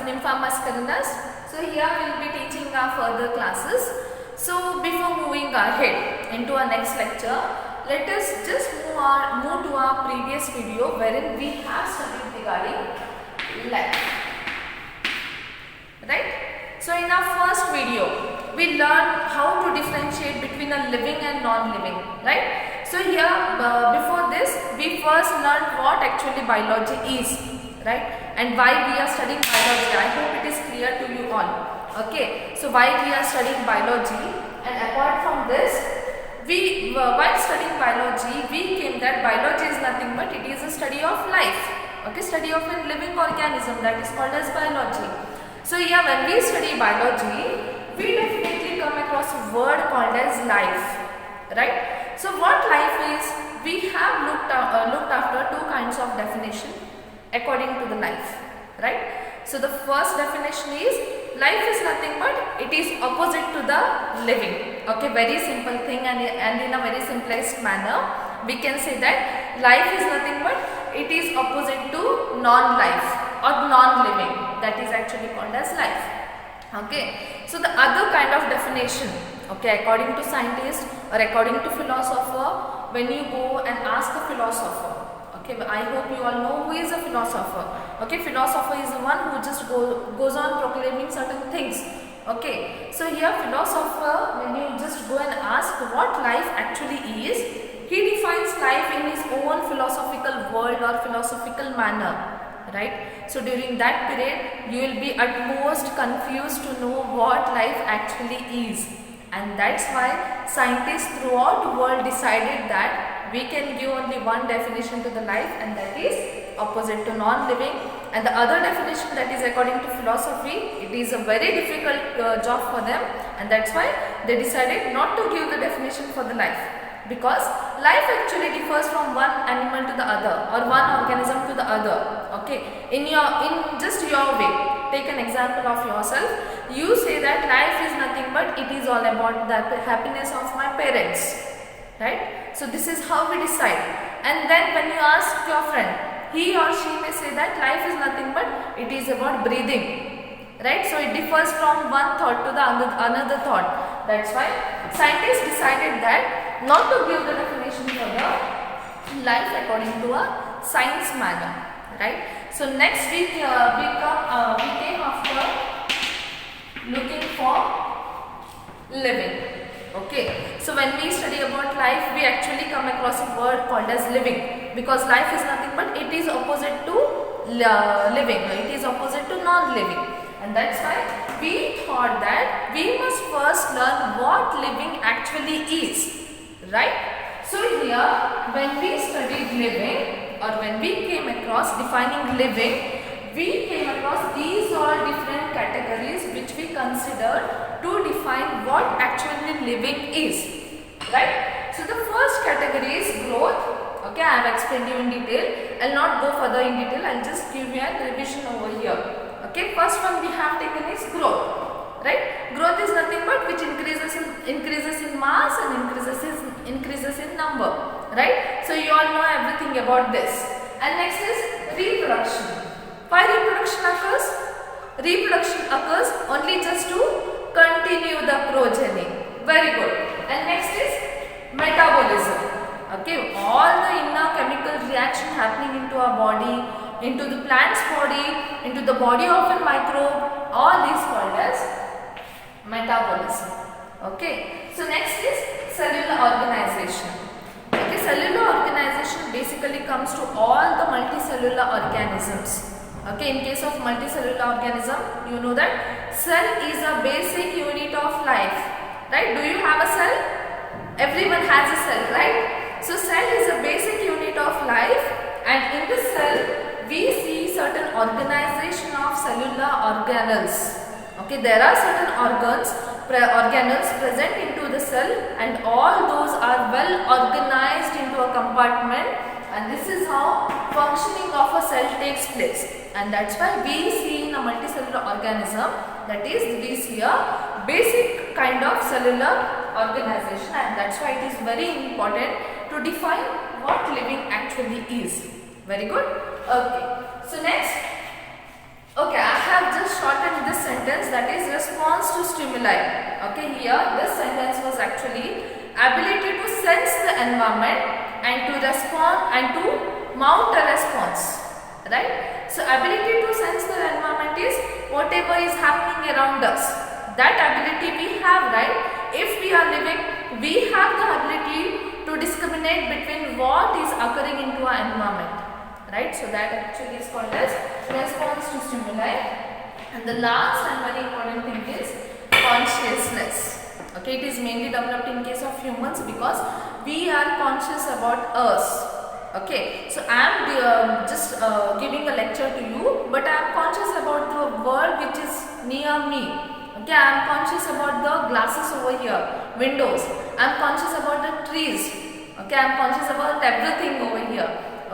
Nympha mascarinus. So here we will be teaching our further classes. So before moving ahead into our next lecture, let us just move to our previous video wherein we have studied regarding life. Right? So in our first video, we learned how to differentiate between a living and non-living. Right? So here before this, we first learned what actually biology is. Right? And why we are studying biology. I hope it is clear to you all. Okay, so why we are studying biology, and apart from this, while studying biology, we came that biology is nothing but it is a study of life. Okay, study of a living organism, that is called as biology. So here when we study biology, we definitely come across a word called as life. Right? So what life is, we have looked after two kinds of definition according to the life. Right? So the first definition is life is nothing but it is opposite to the living. Okay, very simple thing, and in a very simplest manner we can say that life is nothing but it is opposite to non-life or non-living, that is actually called as life. Okay, so the other kind of definition, okay, according to scientists or according to philosopher, when you go and ask a philosopher, okay, I hope you all know who is a philosopher. Okay, philosopher is the one who just goes on proclaiming certain things. Okay, so here philosopher, when you just go and ask what life actually is, he defines life in his own philosophical world or philosophical manner. Right? So during that period, you will be at most confused to know what life actually is. And that's why scientists throughout the world decided that we can give only one definition to the life, and that is opposite to non-living. And the other definition, that is according to philosophy, it is a very difficult job for them, and that's why they decided not to give the definition for the life, because life actually differs from one animal to the other or one organism to the other. Okay, in just your way, take an example of yourself. You say that life is nothing but it is all about the happiness of my parents. Right? So this is how we decide. And then when you ask your friend, he or she may say that life is nothing but it is about breathing. Right? So it differs from one thought to the another thought. That's why scientists decided that not to give the definition for the life according to a science manner. Right? So next week we came after looking for living. Okay, so when we study about life, we actually come across a word called as living, because life is nothing but it is opposite to living, it is opposite to non-living, and that's why we thought that we must first learn what living actually is. Right? So here when we studied living, or when we came across defining living, we came across these all different categories which we considered to define what actually living is. Right? So the first category is growth. Okay, I have explained you in detail. I will not go further in detail. I will just give you a revision over here. Okay, first one we have taken is growth. Right? Growth is nothing but which increases in mass and increases in number. Right? So you all know everything about this. And next is reproduction. Why reproduction occurs? Reproduction occurs only just to continue the progeny. Very good. And next is metabolism. Okay, all the inner chemical reaction happening into our body, into the plant's body, into the body of a microbe, all these called as metabolism. Okay, so next is cellular organization. Okay, cellular organization basically comes to all the multicellular organisms. Okay, in case of multicellular organism, you know that cell is a basic unit of life. Right? Do you have a cell? Everyone has a cell, right? So cell is a basic unit of life, and in the cell we see certain organization of cellular organelles. Okay, there are certain organelles present into the cell, and all those are well organized into a compartment, and this is how functioning of a cell takes place. And that's why we see in a multicellular organism, that is we see a basic kind of cellular organization, and that's why it is very important to define what living actually is. Very good. Okay. So next, okay, I have just shortened this sentence, that is response to stimuli. Okay, here this sentence was actually ability to sense the environment and to respond and to mount a response, right? So ability to sense the environment is whatever is happening around us. That ability we have, right? If we are living, we have the ability to discriminate between what is occurring into our environment, right? So that actually is called as response to stimuli. And the last and very important thing is consciousness. Okay, it is mainly developed in case of humans because we are conscious about us. Okay, so I am just giving a lecture to you, but I am conscious about the world which is near me. Okay, I am conscious about the glasses over here, windows. I am conscious about the trees. Okay, I am conscious about everything over here.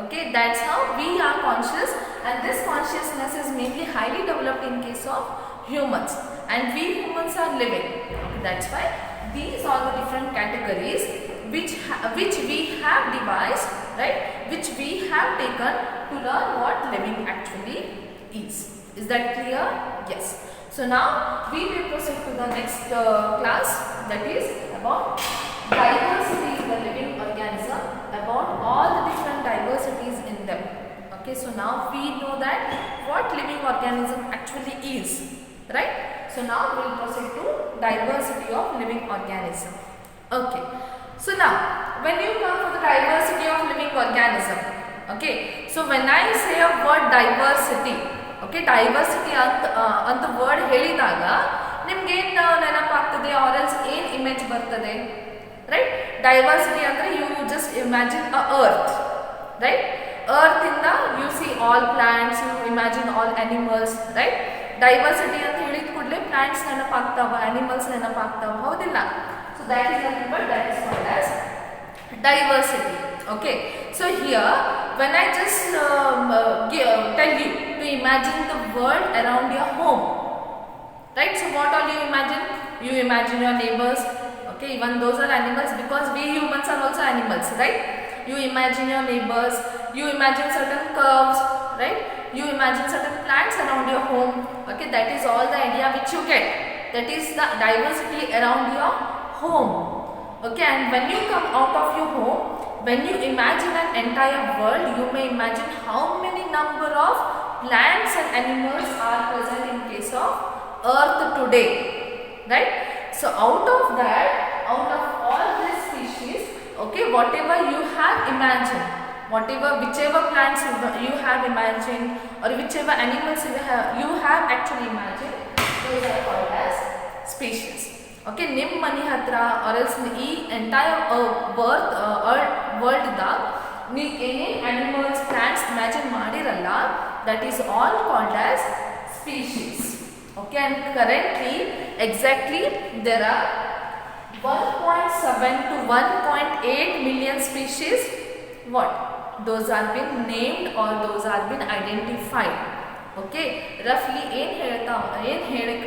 Okay, that's how we are conscious, and this consciousness is mainly highly developed in case of humans, and we humans are living. Okay, that's why these are the different categories which we have devised, right? Which we have taken to learn what living actually is. Is that clear? Yes. So now we will proceed to the next class, that is about diversity in the living organism, about all the different diversities in them. Okay, so now we know that what living organism actually is, right? So now we will proceed to diversity of living organism. Okay, so now when you come for the diversity of living organism, okay, so when I say a word diversity, okay, diversity ಅಂತ word ಹೇಳಿದಾಗ ನಿಮ್ಗೆ ಏನು ನೆನಪಾಗ್ತದೆ, or else ಏನು image ಬರ್ತದೆ, right? Diversity ಅಂದರೆ you just imagine a earth, right? Earth ಇಂದ you see all plants, you imagine all animals, right? Diversity ಅಂತ ಹೇಳಿದ ಕೂಡಲೇ ಪ್ಲಾಂಟ್ಸ್ ನೆನಪಾಗ್ತಾವ, ಅನಿಮಲ್ಸ್ ನೆನಪಾಗ್ತಾವ, ಹೌದಿಲ್ಲ? So that is nothing but that is called as diversity. Okay, so here when I just tell you to imagine the world around your home, right? So what all you imagine? You imagine your neighbors. Okay, even those are animals because we humans are also animals, right? You imagine your neighbors, you imagine certain curves, right? You imagine certain plants around your home. Okay, that is all the idea which you get. That is the diversity around your home. Okay, and when you come out of your home, when you imagine an entire world, you may imagine how many number of plants and animals are present in case of earth today, right? So out of that, out of all these species, okay, whatever you have imagined, whichever plants you have imagined, or whichever animals you have actually imagined, those are called as species. Okay, ನಿಮ್ಮ ಮನೆ ಹತ್ರ R else ಈ entire ವರ್ಲ್ಡ್ದಾಗ ನೀವು ಏನೇನು animals, plants imagine ಮಾಡಿರಲ್ಲ, that is all called as species. Okay, and currently exactly there are 1.7 to 1.8 million species. What? Those are been named or those are been identified. Okay, roughly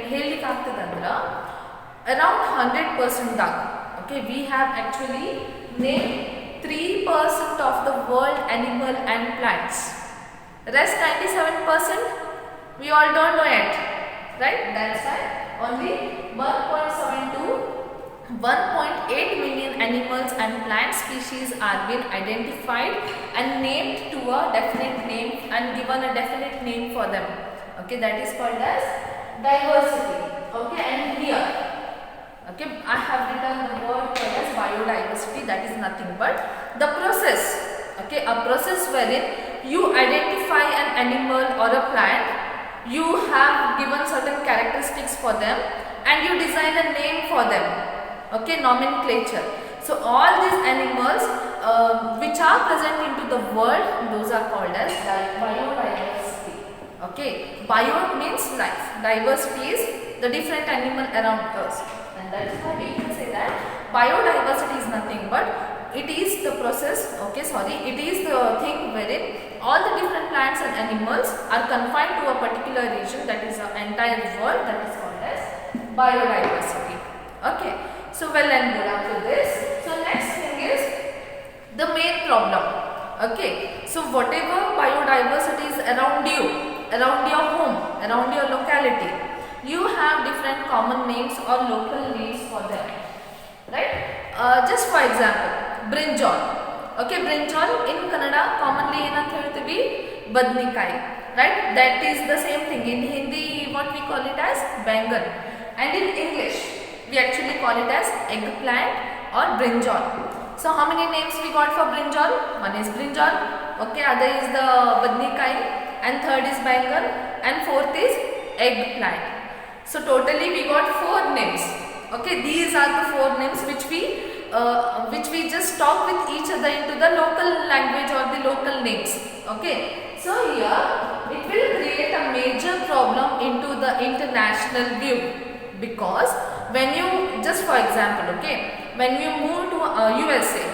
ಹೇಳಲಿಕ್ಕೆ ಆಗ್ತದಂದ್ರೆ around 100% ದಾಗ, okay, we have actually named 3% of the world animal and plants. Rest 97% we all don't know yet, right? That's why only 1.7 to 1.8 million animals and plant species are been identified and named to a definite name and given a definite name for them. Okay, that is called as diversity. Okay, and here, okay, I have written the word called as biodiversity. That is nothing but the process. Okay, a process wherein you identify an animal or a plant, you have given certain characteristics for them and you design a name for them. Okay, nomenclature. So all these animals which are present into the world, those are called as biodiversity. Okay, bio means life, diversity is the different animal around us, and that is why we can say that biodiversity is nothing but it is the process, it is the thing wherein all the different plants and animals are confined to a particular region, that is the entire world, that is called as biodiversity. Okay, so well and good after this. So next thing is the main problem. Okay, so whatever biodiversity is around you, around your home, around your locality, you have different common names or local names for them, right? Just for example, brinjal. Okay, brinjal in Kannada commonly ಏನಂತ ಹೇಳ್ತೀವಿ, badnikai, right? That is the same thing. In Hindi, what we call it as bangan, and in English we actually call it as eggplant or brinjal. So how many names we got for brinjal? One is brinjal, okay, other is the badnikai, and third is bangan, and fourth is eggplant. So totally we got 4 names. Okay, these are the 4 names which we just talk with each other into the local language or the local names. Okay, so here it will create a major problem into the international view, because when you, just for example, okay, when you move to USA,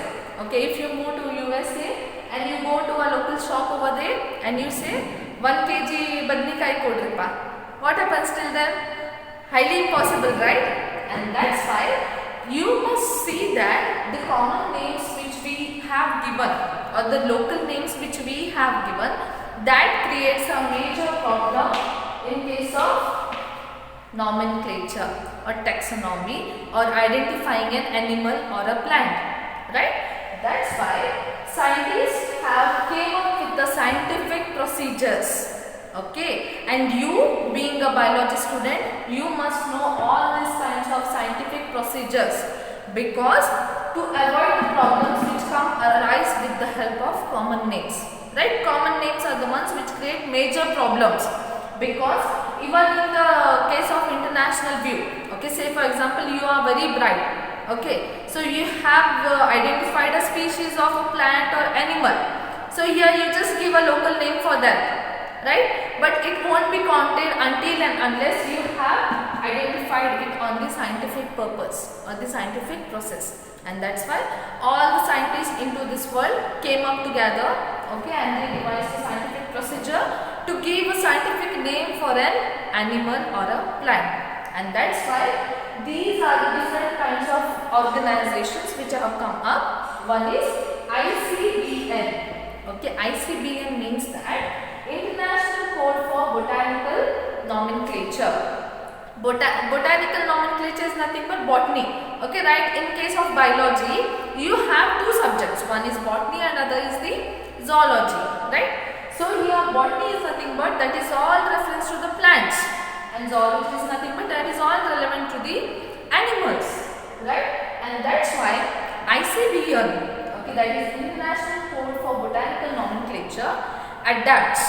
okay, if you move to USA and you go to a local shop over there and you say 1 kg badnikai kodripa, what happens till then? Highly impossible, right? And that's why you must see that the common names which we have given or the local names which we have given, that creates a major problem in case of nomenclature or taxonomy or identifying an animal or a plant, right? That's why scientists have came up with the scientific procedures. Okay, and you being a biology student, you must know all these kinds of scientific procedures, because to avoid the problems which arise with the help of common names, right? Common names are the ones which create major problems, because even in the case of international view, okay, say for example you are very bright, okay, so you have identified a species of a plant or animal, so here you just give a local name for that, right? But it won't be counted until and unless you have identified it on the scientific purpose or the scientific process. And that's why all the scientists into this world came up together, okay, and they devised a scientific procedure to give a scientific name for an animal or a plant. And that's why these are the different kinds of organizations which have come up. One is ICBN. Okay, ICBN means that International Code for Botanical Nomenclature. Botanical nomenclature is nothing but botany. Okay, right? In case of biology, you have 2 subjects. One is botany and other is the zoology, right? So here botany is nothing but that is all reference to the plants, and zoology is nothing but that is all relevant to the animals, right? And that's why ICBN, okay, that is International Code for Botanical Nomenclature, adapts,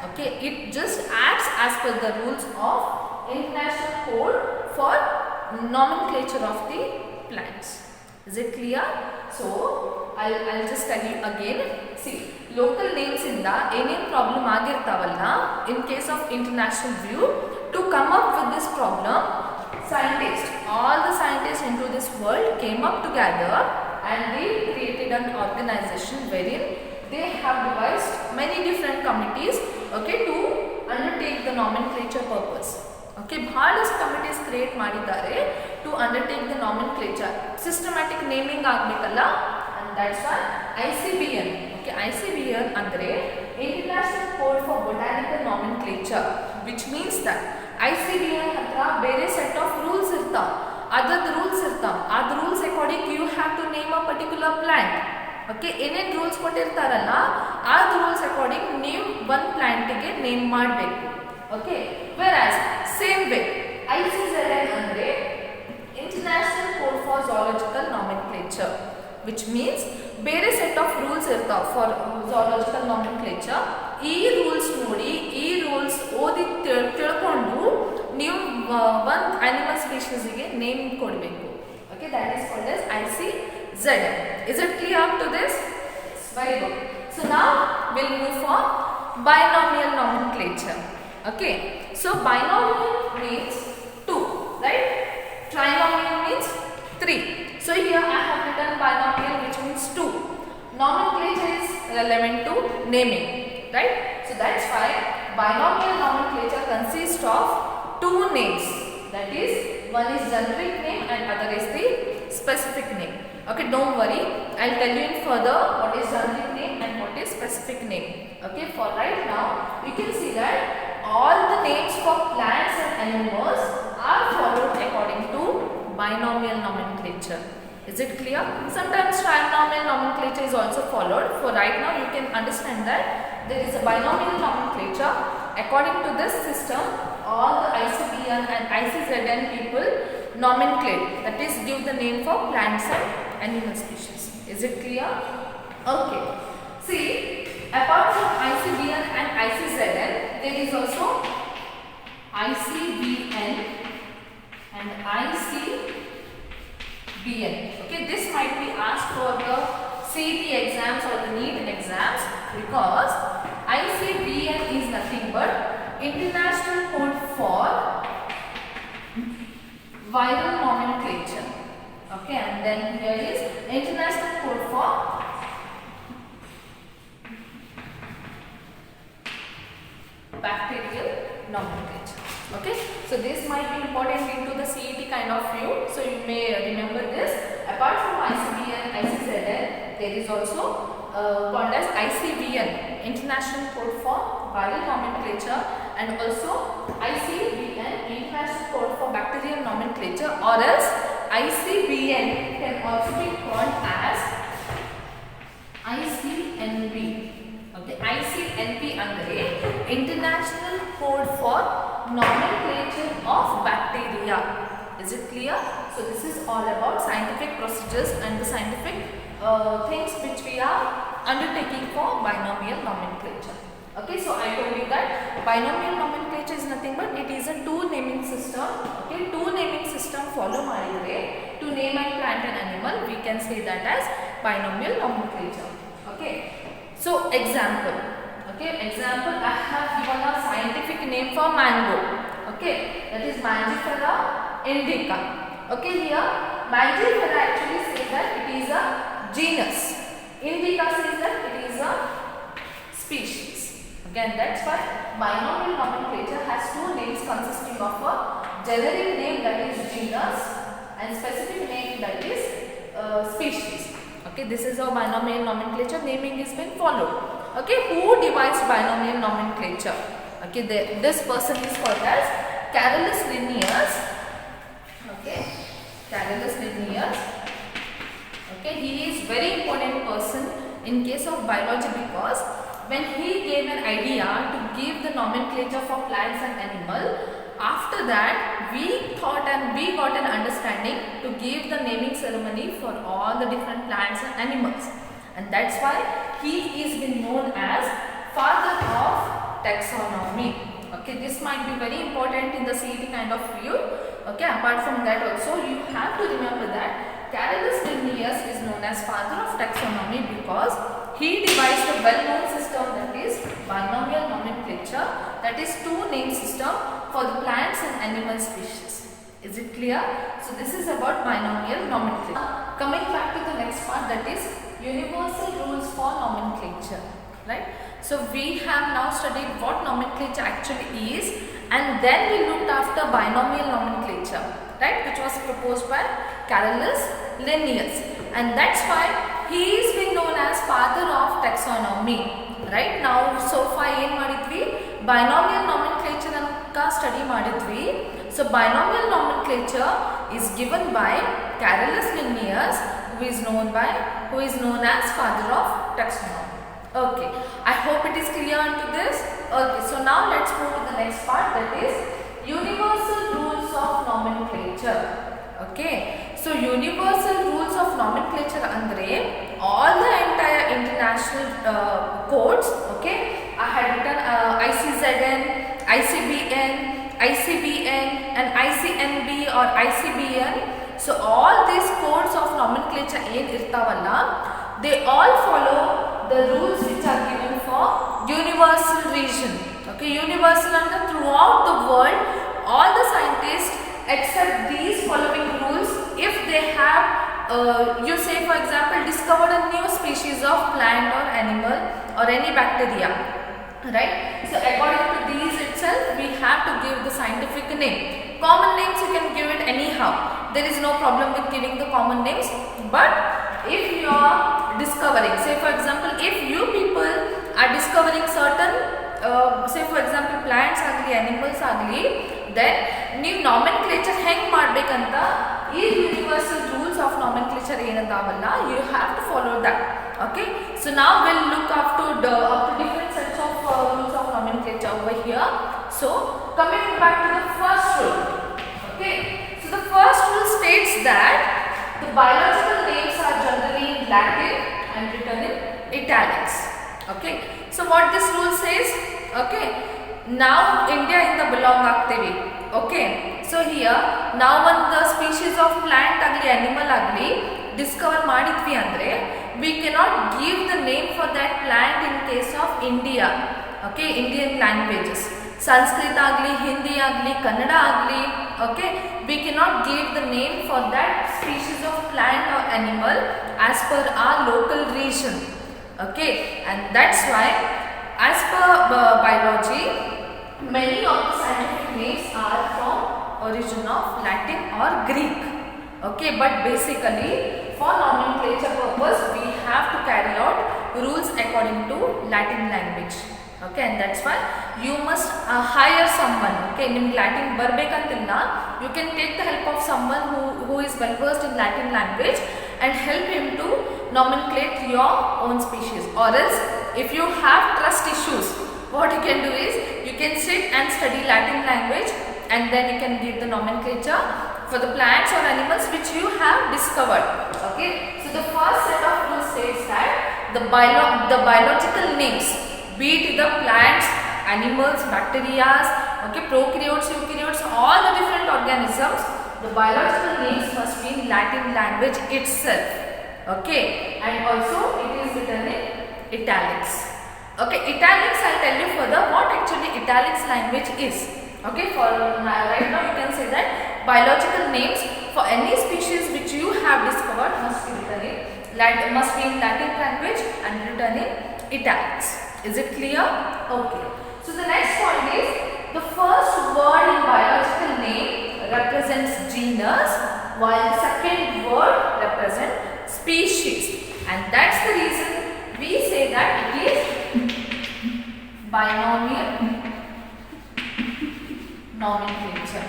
okay, it just acts as per the rules of International Code for Nomenclature of the plants. Is it clear? So I'll just tell you again. See, local names inda ಏನೇನು problem ಆಗಿರ್ತಾವಲ್ಲ, in case of international view, to come up with this problem, scientists, all the scientists into this world came up together and they created an organization wherein they have devised many different committees, okay, to undertake the nomenclature purpose. Okay, ಬಹಳಷ್ಟು committees create ಮಾಡಿದ್ದಾರೆ to undertake the nomenclature. Systematic naming ಆಗಬೇಕಲ್ಲ, and that's why ICBN. Okay, ICBN ಅಂದ್ರೆ International Code for Botanical Nomenclature, which means that ICBN ಹತ್ರ ಬೇರೆ set of rules ಇರ್ತಾವ, ಅದರದ್ದು rules ಇರ್ತಾವ, ಅದ rules according you have to name a particular plant. Okay, ಏನೇನು rules ಕೊಟ್ಟಿರ್ತಾರಲ್ಲ ಆ ರೂಲ್ಸ್ ಅಕಾರ್ಡಿಂಗ್ ನೀವು ಒಂದು ಪ್ಲಾಂಟಿಗೆ ನೇಮ್ ಮಾಡಬೇಕು. Okay, whereas same way ICZN ಅಂದರೆ international code for zoological nomenclature, which means ಬೇರೆ ಸೆಟ್ ಆಫ್ ರೂಲ್ಸ್ ಇರ್ತಾವೆ ಫಾರ್ ಝಾಲಜಿಕಲ್ ನಾಮೆನ್ಕ್ಲೇಚರ್. ಈ ರೂಲ್ಸ್ ನೋಡಿ, ಈ ರೂಲ್ಸ್ ಓದಿ ತಿಳ್ಕೊಂಡು ನೀವು ಒಂದು ಅನಿಮಲ್ ಸ್ಪೀಷೀಸ್ಗೆ ನೇಮ್ ಕೊಡಬೇಕು. Okay, that is called as ICZN. Is it clear up to this? Yes, very good. So now we'll move for binomial nomenclature. Okay, so binomial means 2, right? Trinomial means 3. So here I have written binomial, which means 2. Nomenclature is relevant to naming, right? So that's why binomial nomenclature consists of 2 names. That is, one is generic name and other is the specific name. Okay, don't worry, I'll tell you in further what is generic name and what is specific name. Okay, for right now you can see that all the names for plants and animals are followed according to binomial nomenclature. Is it clear? Sometimes trinomial nomenclature is also followed. For right now you can understand that there is a binomial nomenclature. According to this system, all the ICBN and ICZN people nomenclate, that is give the name for plants and animal species. Is it clear? Okay. See, apart from ICBN and ICZN, there is also ICBN and ICBN. Okay, this might be asked for the CET exams or the NEET exams, because ICBN is nothing but International Code for Viral Nomenclature. Okay, and then here is International Code for Bacterial Nomenclature. Okay, so this might be important into the CET kind of view, so you may remember this. Apart from ICBN, ICZN, there is also called as ICVN, International Code for Viral Nomenclature, and also ICBN, International Code for Bacterial Nomenclature, or else ICBN can also be called as ICNB. Okay, ICNB andre International Code for Nomenclature of Bacteria. Is it clear? So this is all about scientific procedures and the scientific things which we are undertaking for binomial nomenclature. Okay, so I told you that binomial nomenclature is nothing but it is a two naming system. Okay, two naming system follow ಮಾಡಿದ್ರೆ to name and plant and animal, we can say that as binomial nomenclature. Okay, so example. Okay, example, I have given a scientific name for mango. Okay, that is Mangifera indica. Okay, here Mangifera actually says that it is a genus. Indica says that it is a species. Again, that's why binomial nomenclature has two names consisting of a generic name, that is genus, and specific name, that is species. Okay, this is how binomial nomenclature naming is been followed. Okay, who devised binomial nomenclature? Okay, this person is called as Carolus Linnaeus. Okay, Carolus Linnaeus. Okay, he is very important person in case of biology, because when he gave an idea to give the nomenclature for plants and animal, after that we thought and we got an understanding to give the naming ceremony for all the different plants and animals, and that's why he is been known as father of taxonomy. Okay, this might be very important in the CET kind of view. Okay, apart from that also you have to remember that Carolus Linnaeus is known as father of taxonomy because he devised a well-known system, that is binomial nomenclature, that is two name system for the plants and animal species. Is it clear? So this is about binomial nomenclature. Coming back to the next part, that is universal rules for nomenclature, right? So we have now studied what nomenclature actually is, and then we looked after binomial nomenclature, right, which was proposed by Carolus Linnaeus, and that's why he is being known as father of taxonomy. Right now, so far ಏನು ಮಾಡಿದ್ವಿ, binomial nomenclature ಅಂತ study ಮಾಡಿದ್ವಿ. So binomial nomenclature is given by Carolus Linnaeus, who is known as father of taxonomy. Okay, I hope it is clear to this. Okay, so now let's move to the next part, that is universal rules of nomenclature. Okay, so universal rules of nomenclature andre all the entire international codes. Okay, I had written ICZN, ICBN, ICBN and ICNB or ICBN. So all these codes of nomenclature ಏನು ಇರ್ತಾವಲ್ಲ, they all follow the rules which are given for universal region. Okay, universal and throughout the world, all the scientists accept these following rules if they have you say for example discovered a new species of plant or animal or any bacteria, right? So according to these itself we have to give the scientific name. Common names you can give it anyhow, there is no problem with giving the common names, but if you are discovering, say for example if you people are discovering certain say for example plants ಆಗಲಿ animals ಆಗಲಿ, then ನೀವು nomenclature ಹೆಂಗೆ ಮಾಡಬೇಕಂತ ಈ universal rules of nomenclature ಏನದಾವಲ್ಲ, you have to follow that. Okay, so now we'll look up to different sets of rules of nomenclature over here. So coming back to the first rule. Okay, so the first rule states that the biological names are generally in Latin and written in italics. Okay, so what this rule says, okay, now India in the belong ಆಗ್ತೀವಿ. Okay, so here now one the species of plant agli animal agli discover ಮಾಡಿದ್ವಿ ಅಂದ್ರೆ we cannot give the name for that plant in case of India. Okay, Indian languages, Sanskrit agli, Hindi agli, Kannada agli, okay, we cannot give the name for that species of plant or animal as per our local region. Okay, and that's why as per biology many of the scientific names are from origin of Latin or Greek. Okay, but basically for nomenclature purpose we have to carry out rules according to Latin language. Okay, and that's why you must hire someone. Okay, nimge Latin barbekantilla, you can take the help of someone who is well versed in Latin language and help him to nomenclate your own species. Or else if you have trust issues, what you can do is you can sit and study Latin language and then you can give the nomenclature for the plants or animals which you have discovered. Okay, so the first set of rules states that the biological names, be it the plants, animals, bacteria, okay, prokaryotes, eukaryotes, all the different organisms, the biological names must be in Latin language itself. Okay, and also it is written in italics. Okay, italics, I'll tell you further what actually italics language is. Okay, for right now you can say that biological names for any species which you have discovered must be written in Latin language and written in italics. Is it clear? Okay. So the next point is the first word in biological name represents genus while the second word represents species, and that's the reason we say that it is binomial nomenclature.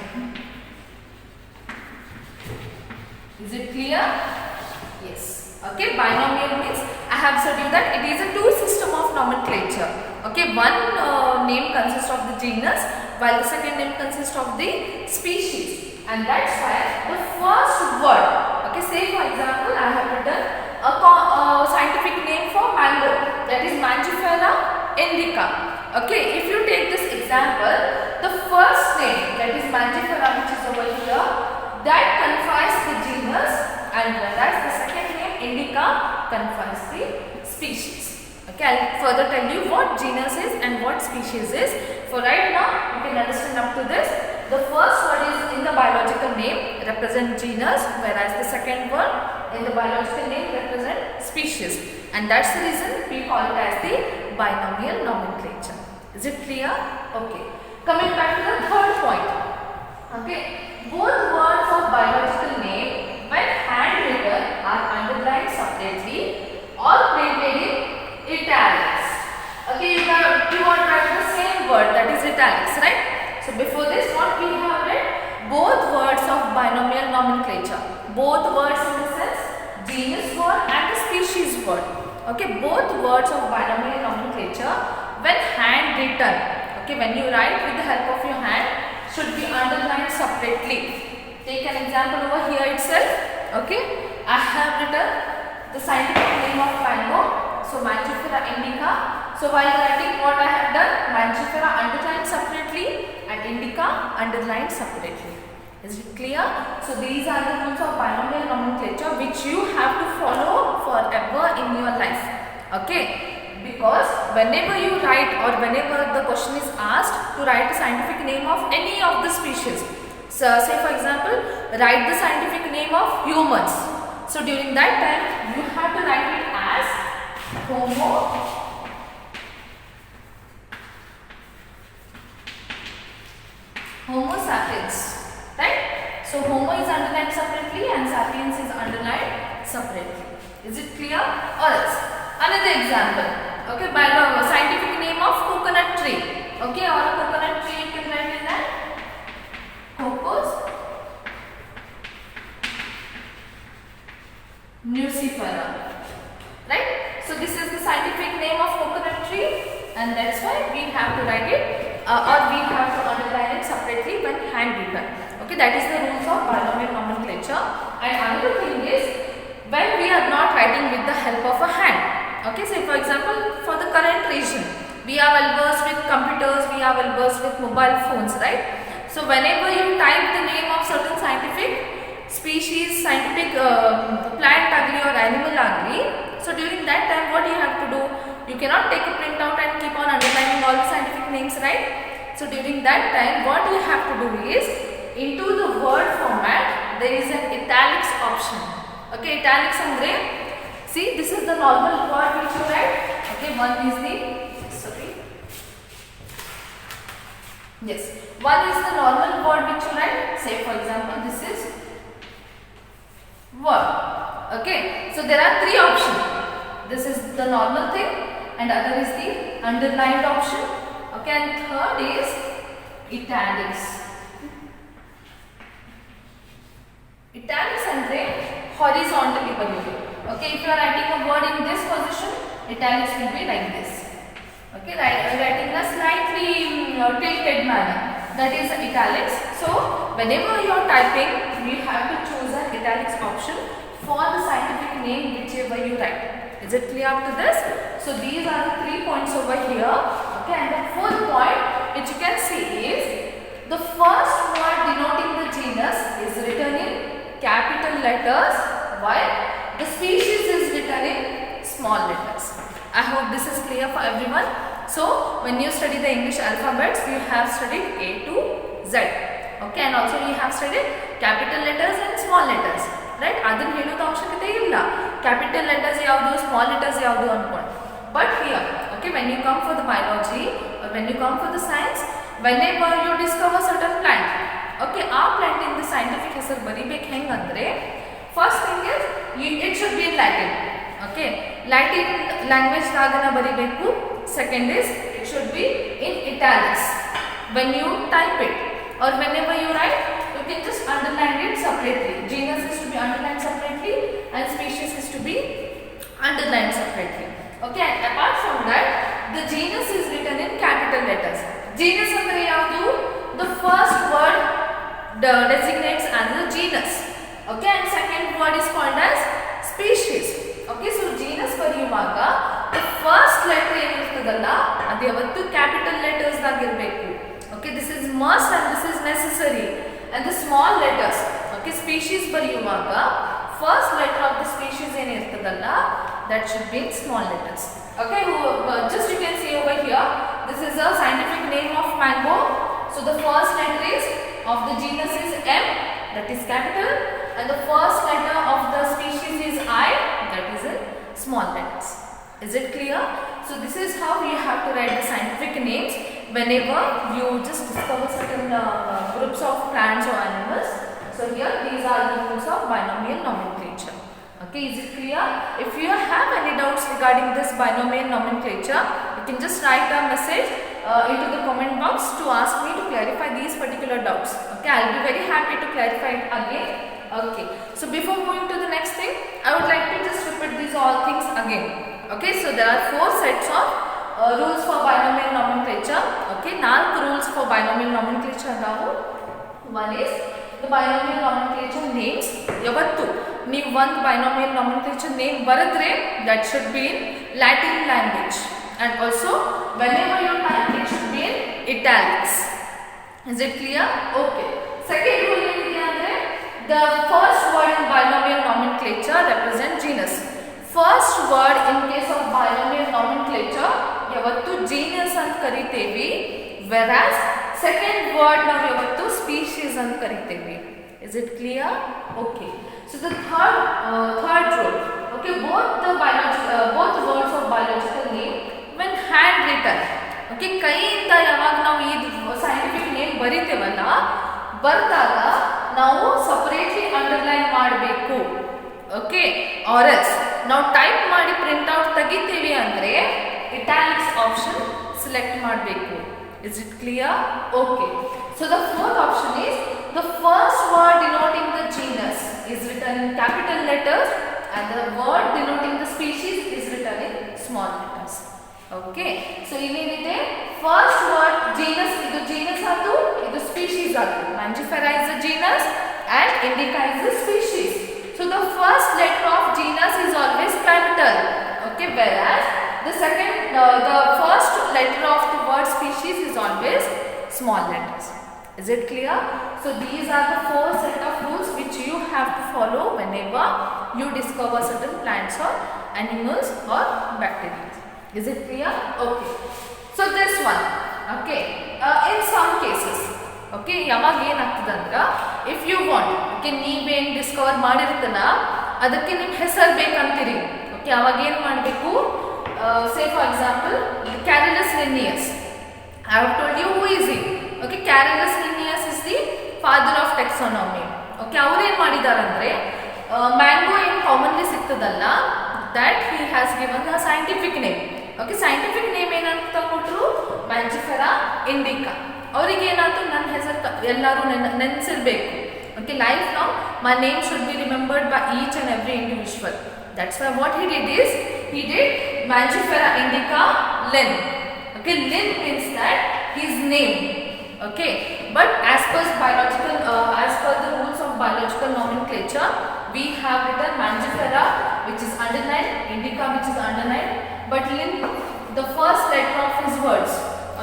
Is it clear? Yes. Okay, binomial means I have said you that it is a two system of nomenclature. Okay, one name consists of the genus while the second name consists of the species, and that's why the first word, okay, say for example I have written a scientific name for mango, that is Mangifera indica. Okay, if you take this example, the first name, that is Mangifera, which is over here, that confines the genus, and whereas the second name indica confines the species. Okay, I'll further tell you what genus is and what species is. For right now, you can understand up to this. The first word is in the biological name represent genus, whereas the second word in the biological name represent species, and that's the reason we call it as the binomial nomenclature. Is it clear? Okay. Coming back to the third point. Okay, both words of biological name when handwritten are underlined separately or printed in italics. Okay, you want to write the same word, that is italics, right? So before this, what we have read? Both words of binomial nomenclature. Both words in the sense genus word and the species word. Okay, both words of binomial nomenclature when handwritten, okay, when you write with the help of your hand, should be underlined separately. Take an example over here itself. Okay, I have written the scientific name of mango, so Mangifera indica. So while writing, what I have done, Mangifera underlined separately and indica underlined separately. Is it clear? So these are the rules of binomial nomenclature which you have to follow forever in your life. Okay, because whenever you write or whenever the question is asked to write the scientific name of any of the species, so say for example write the scientific name of humans, so during that time you have to write it as Homo sapiens, right? So Homo is underlined separately and sapiens is underlined separately. Is it clear? Or else another example. Okay, scientific name name of coconut tree. Okay, or a coconut tree you can write in that Cocos nucifera. Right? So this is the scientific name of coconut tree, and that's why we have to write it or we have to underline it separately when handwritten. Okay, that is the rules of binomial nomenclature. And another thing is when we are not writing with the help of a hand. Okay, so for example, for the current region, we are well versed with computers, we are well versed with mobile phones, right? So whenever you type the name of certain scientific species, scientific plant agli or animal agli, so during that time what you have to do, you cannot take a printout and keep on underlining all the scientific names, right? So during that time what you have to do is, into the word format there is an italics option. Okay, italics andre, see this is the normal word which you write. Okay, one is the, sorry, yes, one is the normal word which you write. Say for example this is word. Okay, so there are three options. This is the normal thing, and other is the underlined option. Okay, and third is italics. Italics andre horizontally ಬರೆಯೋದು. Okay, if you are writing a word in this position, italics will be like this. Okay, writing in a slightly tilted manner, that is italics. So whenever you are typing, you have to choose an italics option for the scientific name whichever you write. Is it clear up to this? So these are the 3 points over here. Okay, and the fourth point which you can see is the first word denoting the genus is written in capital letters, while the species is written in small letters. I hope this is clear for everyone. So when you study the English alphabets, you have studied A to Z. Okay, and also you have studied capital letters and small letters. Right? ಅದನ್ನು ಹೇಳೋದು ಅವಶ್ಯಕತೆ ಇಲ್ಲ. Capital letters ಯಾವುದು, small letters ಯಾವುದು ಅನ್ಕೊಂಡು. But here, okay, when you come for the biology or when you come for the science, whenever you discover certain plant, okay, ಆ plant in the scientific ಹೆಸರು ಬರಿಬೇಕು ಹೆಂಗಂದ್ರೆ, first thing is it should be in Latin. Okay, Latin language ದಾಗನ ಬರಿಬೇಕು. Second is it should be in italics when you type it, or whenever you write, you can just underline it separately. Genus is to be underlined separately and species is to be underlined separately. Okay, and apart from that, the genus is written in capital letters. Genus andre yavadu, the first word designates as a genus. Okay, and second word is called as species. Okay, so genus bariyuvaga the first letter ಏನಿರ್ತದಲ್ಲ ಅದು ಯಾವತ್ತು capital letters ದಾಗ ಇರಬೇಕು. Okay, this is must and this is necessary. And the small letters, okay, species bariyuvaga first letter of the species ಏನಿರ್ತದಲ್ಲ that should be in small letters. Okay, just you can see over here, this is a scientific name of mango. So the first letter is of the genus is M, that is capital, and the first letter of the species is I, that is in small letters. Is it clear? So this is how you have to write the scientific names whenever you just discover certain groups of plants or animals. So here these are the rules of binomial nomenclature. Okay, is it clear? If you have any doubts regarding this binomial nomenclature, you can just write a message into the comment box to ask me to clarify these particular doubts. Okay, I'll be very happy to clarify it again. Okay, so before moving to the next thing, I would like to just repeat these all things again. Okay, so there are 4 sets of rules for binomial nomenclature. Okay, 4 rules for binomial nomenclature now. One is the binomial nomenclature names. Yavattu ನೀವು ಒಂದು binomial nomenclature name ಬರೆದ್ರೆ that should be in Latin language, and also whenever you type it should be in italics. Is it clear? Okay. Second rule ಏನಿದೆ ಅಂದ್ರೆ the first word in binomial nomenclature represent genus. First word in case of binomial nomenclature ಯಾವತ್ತು genus ಅಂತ ಕರಿತೇವಿ, whereas second word ನಾವು ಯಾವತ್ತು species ಅಂತ ಕರಿತೇವಿ. Is it clear? Okay. So the third rule. Okay, both words of biological name when handwritten. Okay, ಕೈಯಿಂದ ಯಾವಾಗ ನಾವು ಈ scientific name ಬರಿತೇವಲ್ಲ, ಬರ್ದಾಗ ನಾವು ಸಪರೇಟ್ಲಿ ಅಂಡರ್ಲೈನ್ ಮಾಡಬೇಕು. ಓಕೆ, ಆರ್ ಎಲ್ಸ್ ನಾವು ಟೈಪ್ ಮಾಡಿ ಪ್ರಿಂಟ್ ಔಟ್ ತೆಗಿತೀವಿ ಅಂದರೆ ಇಟಾಲಿಕ್ಸ್ ಆಪ್ಷನ್ select ಮಾಡಬೇಕು. Is it clear? Okay. So the fourth option is the first word denoting the genus is written in capital letters and the word denoting the species is written in small letters. Okay. So ಇನ್ನೇನಿದೆ first word genus, ಇದು genus ಆಯ್ತು, ಇದು species ಆಯ್ತು. Mangifera is the genus and Indica is the species. So the first letter of genus is always capital. Okay, whereas the first letter of the word species is always small letters. Is it clear? So these are the 4 set of rules which you have to follow whenever you discover certain plants or animals or bacteria. Is it clear? Okay. So this one, okay, in some cases, okay, ಯಾವಾಗ ಏನಾಗ್ತದೆ ಅಂದ್ರೆ if you want, okay, ನೀವೇನು Discover ಮಾಡಿರ್ತೀನ ಅದಕ್ಕೆ ನಿಮ್ಮ ಹೆಸರು ಬೇಕಂತೀರಿ. Okay, ಅವಾಗ ಏನು ಮಾಡಬೇಕು? Say for example, Carolus Linnaeus. I have told you who is he. Okay, Carolus Linnaeus is the father of taxonomy. Okay, ಅವರು ಏನು ಮಾಡಿದ್ದಾರೆ ಅಂದರೆ ಮ್ಯಾಂಗೋ ಏನು ಕಾಮನ್ಲಿ ಸಿಗ್ತದಲ್ಲ, that he has given a scientific name. Okay, scientific name ಏನಂತ ಕೊಟ್ಟರು? Mangifera indica. ಅವರಿಗೆ ಏನಾಯ್ತು, ನನ್ನ ಹೆಸರು ಎಲ್ಲರೂ ನೆನೆಸಿರ್ಬೇಕು. Okay, life long my name should be remembered by each and every individual. That's why what he did is he did Mangifera indica Linn. Okay, Linn means that his name. Okay, but as per the rules of biological nomenclature, we have written Mangifera which is underlined, Indica which is underlined, but Linn, the first letter of his words,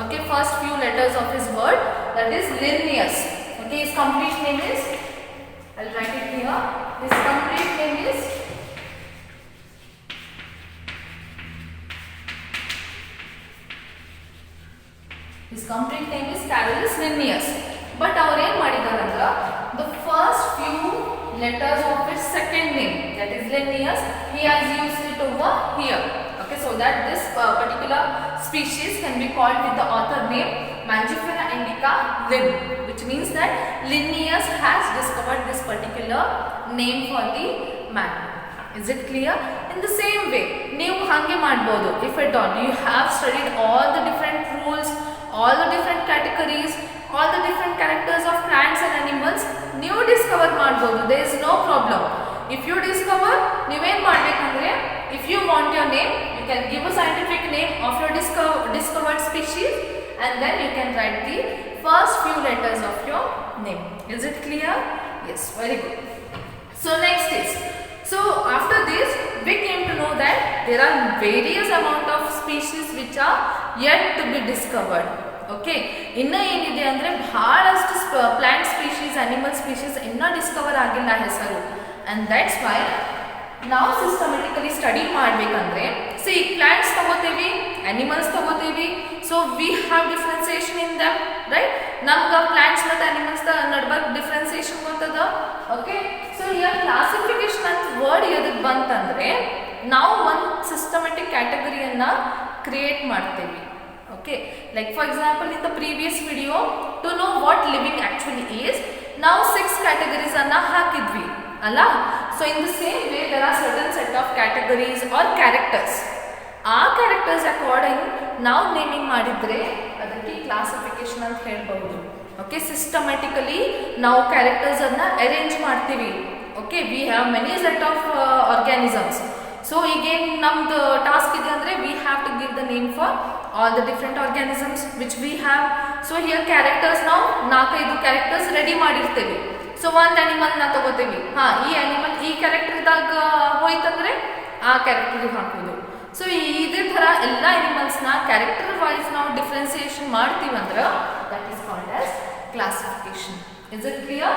okay, first few letters of his word, that is Linnaeus. Okay, his complete name is, I'll write it here, his complete name is Carolus Linnaeus. But ಅವರು ಏನು ಮಾಡಿದ್ದಾರೆ ಅಂದ್ರೆ the first few letters of his second name, that is Linnaeus, he has used it over here. Okay, so that this particular species can be called with the author name Mangifera indica Linn, which means that Linnaeus has discovered this particular name for the mango. Is it clear? In the same way, ನೀವು ಹಾಗೆ ಮಾಡಬಹುದು. If at all you have studied all the different rules, all the different categories, all the different characters of plants and animals, ನೀವು Discover ಮಾಡಬಹುದು. There is no problem. If you discover, ನೀವೇನು ಮಾಡಬೇಕಂದ್ರೆ, if you want your name, you can give a scientific name of your discovered species and then you can write the first few letters of your name. Is it clear? Yes, very good. So next is, so after this we came to know that there are various amount of species which are yet to be discovered. Okay, ಇನ್ನು ಏನಿದೆ ಅಂದರೆ ಬಹಳಷ್ಟು plant species, animal species ಇನ್ನೂ Discover ಆಗಿಲ್ಲ ಹೆಸರು. And that's why ನಾವು systematically study ಮಾಡಬೇಕಂದ್ರೆ, C plants ತಗೋತೀವಿ, ಅನಿಮಲ್ಸ್ ತಗೋತೀವಿ, so we have differentiation in dum, right? ನಮ್ಗೆ ಪ್ಲಾಂಟ್ಸ್ ಮತ್ತು ಅನಿಮಲ್ಸ್ ನಡ್ಬರ್ಕ್ ಡಿಫ್ರೆನ್ಸಿಯೇಷನ್ ಗೊತ್ತದ. ಓಕೆ, ಸೊ ಈಗ ಕ್ಲಾಸಿಫಿಕೇಶನ್ ಅಂತ ವರ್ಡ್ ಎದಕ್ಕೆ ಬಂತಂದರೆ, ನಾವು ಒಂದು ಸಿಸ್ಟಮೆಟಿಕ್ ಕ್ಯಾಟಗರಿಯನ್ನು ಕ್ರಿಯೇಟ್ ಮಾಡ್ತೀವಿ. Okay, like for example in the previous video, to know what living actually is, now 6 categories anna hakidvi alla. So in the same way there are certain set of categories or characters. ಆ characters according ನಾವು naming ಮಾಡಿದ್ರೆ ಅದಕ್ಕೆ classification ಅಂತ ಹೇಳ್ಬಹುದು. Okay, systematically ನಾವು characters ಅನ್ನ arrange ಮಾಡ್ತೀವಿ. Okay, we have many set of organisms. So ಈಗೇನು ನಮ್ದು ಟಾಸ್ಕ್ ಇದೆ ಅಂದರೆ we have to give the name for all the different organisms which we have. So here characters ನಾವು 4-5 characters ರೆಡಿ ಮಾಡಿರ್ತೀವಿ. So ಒಂದು ಅನಿಮಲ್ನ ತಗೋತೀವಿ, ಹಾಂ ಈ ಅನಿಮಲ್ ಈ ಕ್ಯಾರೆಕ್ಟರ್ದಾಗ ಹೋಯ್ತಂದರೆ ಆ ಕ್ಯಾರೆಕ್ಟರ್ಗೆ ಹಾಕೋದು. ಸೊ ಇದೇ ಥರ ಎಲ್ಲ ಅನಿಮಲ್ಸ್ನ ಕ್ಯಾರೆಕ್ಟರ್ ವೈಸ್ ನಾವು ಡಿಫ್ರೆನ್ಸಿಯೇಷನ್ ಮಾಡ್ತೀವಂದ್ರೆ that is called as classification. Is it clear?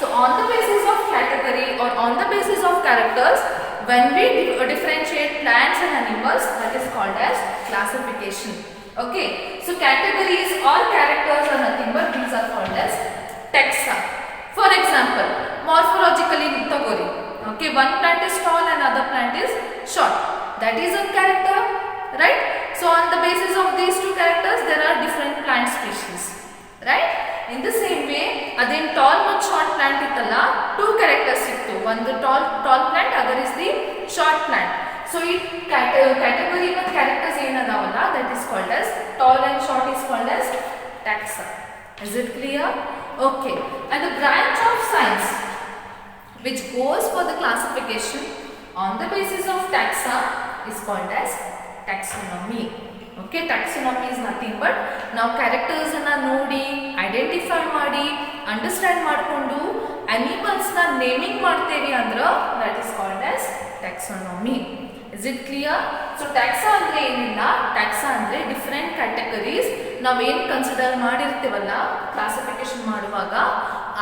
So on the basis of category or on the basis of characters, when we differentiate plants and animals, that is called as classification. Okay, so categories or characters are nothing but these are called as taxa. For example, morphologically tagori. Okay, one plant is tall and other plant is short. That is a character, right? So on the basis of these two characters, there are different plant species, right? In the same way, ಅದೇನು tall ಮತ್ತು short plant ಇತ್ತಲ್ಲ, 2 characters ಇತ್ತು. ಒಂದು tall plant, other is the short plant. So it category and characters ಏನದಾವಲ್ಲ that is called as tall and short is called as taxa. Is it clear? Okay. And the branch of science which goes for the classification on the basis of taxa is called as taxonomy. Okay, taxonomy is nothing but ನಾವು characters ಅನ್ನ ನೋಡಿ identify ಮಾಡಿ understand ಮಾಡಿಕೊಂಡು animals ನ naming ಮಾಡ್ತೇವೆ ಅಂದ್ರೆ that is called as taxonomy. Is it clear? So taxa ಅಂದ್ರೆ ಏನಿಲ್ಲ, taxa ಅಂದ್ರೆ ಡಿಫರೆಂಟ್ ಕ್ಯಾಟಗರೀಸ್ ನಾವೇನು ಕನ್ಸಿಡರ್ ಮಾಡಿರ್ತೀವಲ್ಲ ಕ್ಲಾಸಿಫಿಕೇಶನ್ ಮಾಡುವಾಗ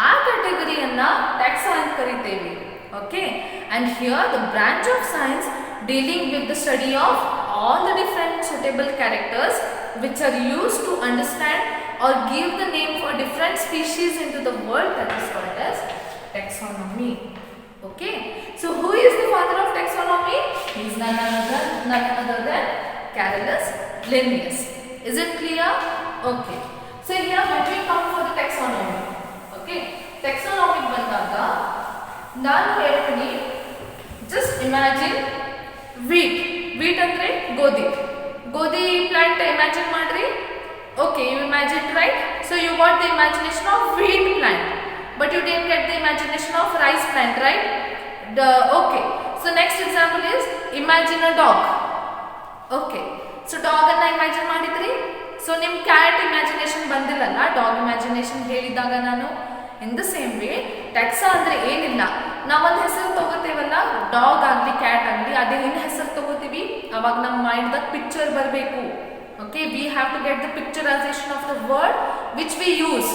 ಆ ಕ್ಯಾಟಗರಿಯನ್ನ taxa ಅಂತ ಕರಿತೇವೆ. Okay, and here the branch of science dealing with the study of all the different suitable characters which are used to understand or give the name for different species into the world, that is called as taxonomy. Okay, so who is the father of taxonomy? He is none other than Carolus Linnaeus. Is it clear? Okay, so here when we come for the taxonomy, okay, taxonomy ಬಂದಾಗ ನಾನು ಹೇಳ್ತೀನಿ, just imagine wheat ಅಂದ್ರೆ ಗೋಧಿ plant imagine ಮಾಡ್ರಿ. Okay, you imagined, right? So you got the imagination of wheat plant, but you didn't get the imagination of rice plant, right? Okay, so next example is imagine a dog. Okay, so dog ಅನ್ನ imagine ಮಾಡಿದ್ರಿ. So ನಿಮ್ cat imagination ಬಂದಿಲ್ಲಲ್ಲ dog imagination ಹೇಳಿದಾಗ ನಾನು. In the same way taxa ಅಂದ್ರೆ ಏನಿಲ್ಲ, ನಾವೊಂದು ಹೆಸರು ತಗೋತೇವಲ್ಲ, dog ಆಗಲಿ ಕ್ಯಾಟ್ ಆಗಲಿ, ಅದೇ ಏನು ಹೆಸರು ತಗೋತೀವಿ ಅವಾಗ ನಮ್ಮ ಮೈಂಡ್ದಾಗ ಪಿಕ್ಚರ್ ಬರಬೇಕು. Okay, we have to get the picturization of the word which we use.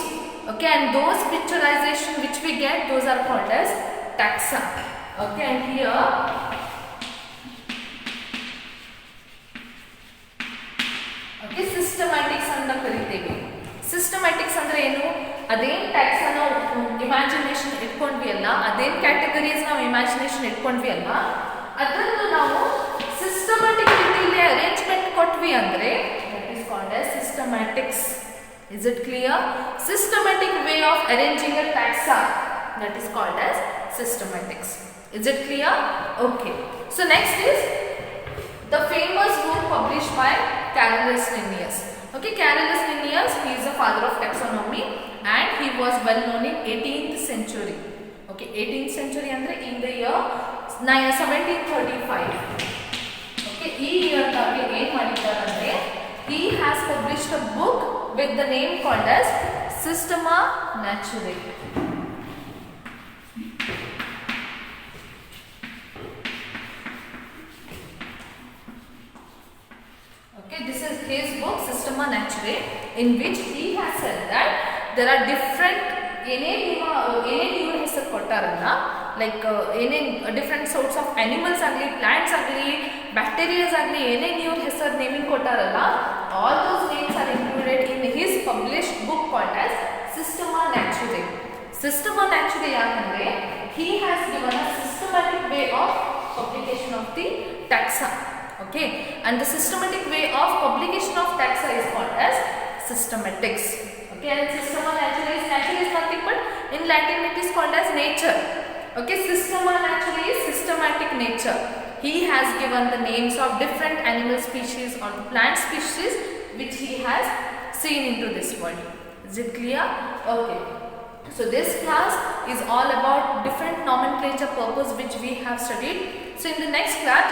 Okay, and those picturization which we get, those are called as taxa. Okay, and here okay, systematics ಅಂತ ಕರಿತೇವೆ. ಸಿಸ್ಟಮ್ಯಾಟಿಕ್ಸ್ ಅಂದ್ರೆ ಏನು, ಅದೇನು tax ನಾವು imagination ಇಟ್ಕೊಂಡ್ವಿ ಅಲ್ಲ, ಅದೇನು categories ನಾವು imagination ಇಟ್ಕೊಂಡ್ವಿ ಅಲ್ಲ, ಅದನ್ನು ನಾವು ಸಿಸ್ಟಮ್ಯಾಟಿಕ್ ರೀತಿಯಲ್ಲಿ ಅರೇಂಜ್ಮೆಂಟ್ ಕೊಟ್ವಿ ಅಂದ್ರೆ that is called as systematics. Is it clear? Systematic way of arranging a taxa, that is called as systematics. Is it clear? Okay, so next is the famous book published by Carolus Linnaeus. Okay, Carolus Linnaeus, he is the father of taxonomy and he was well known in 18th century. Okay, 18th century andre in the year 1735. Okay, ee year tage ಏನು ಮಾಡಿದ್ದಾರೆ ಅಂದ್ರೆ he has published a book with the name called as Systema Naturae. This is his book Systema Naturae, in which he has said that there are different ಏನೇನು ಹೆಸರು ಕೊಟ್ಟಾರಲ್ಲ, like ಏನೇನು different sorts of animals ಆಗಲಿ, plants ಆಗಲಿ, bacterias ಆಗಲಿ, ಏನೇನು ಇವ್ರ ಹೆಸರು ನೇಮಿಂಗ್ ಕೊಟ್ಟಾರಲ್ಲ, all those names are included in his published book called as Systema Naturae. Systema Naturae ಯಾಕಂದ್ರೆ he has given a systematic way of publication of the taxa. Okay, and the systematic way of publication of taxa is called as systematics. Okay, and Systema Naturae is nothing but in Latin it is called as nature. Okay, Systema Naturae is systematic nature. He has given the names of different animal species or the plant species which he has seen into this world. Is it clear? Okay, so this class is all about different nomenclature purpose which we have studied. So in the next class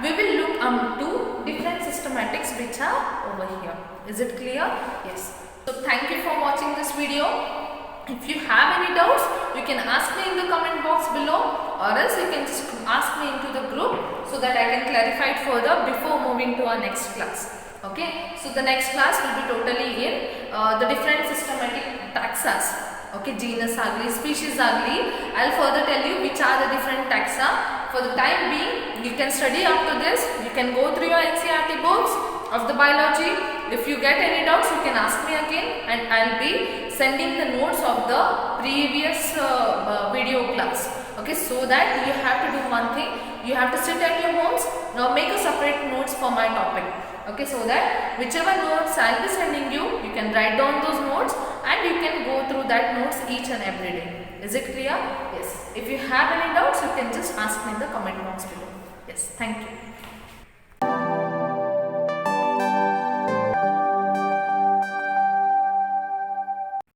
we will look into different systematics which are over here. Is it clear? Yes. So thank you for watching this video. If you have any doubts, you can ask me in the comment box below, or else you can just ask me into the group so that I can clarify it further before moving to our next class. Okay, so the next class will be totally in the different systematic taxas. Okay, genus agli, species agli, I'll further tell you which are the different taxa. For the time being, you can study up to this. You can go through your NCERT books of the biology. If you get any doubts, you can ask me again, and I'll be sending the notes of the previous video class. Okay, so that you have to do one thing. You have to sit at your homes. Now make a separate notes for my topic. Okay, so that whichever notes I'll be sending you, you can write down those notes and you can go through that notes each and every day. Is it clear? Yes. If you have any doubts, you can just ask me in the comment box below. Yes, thank you.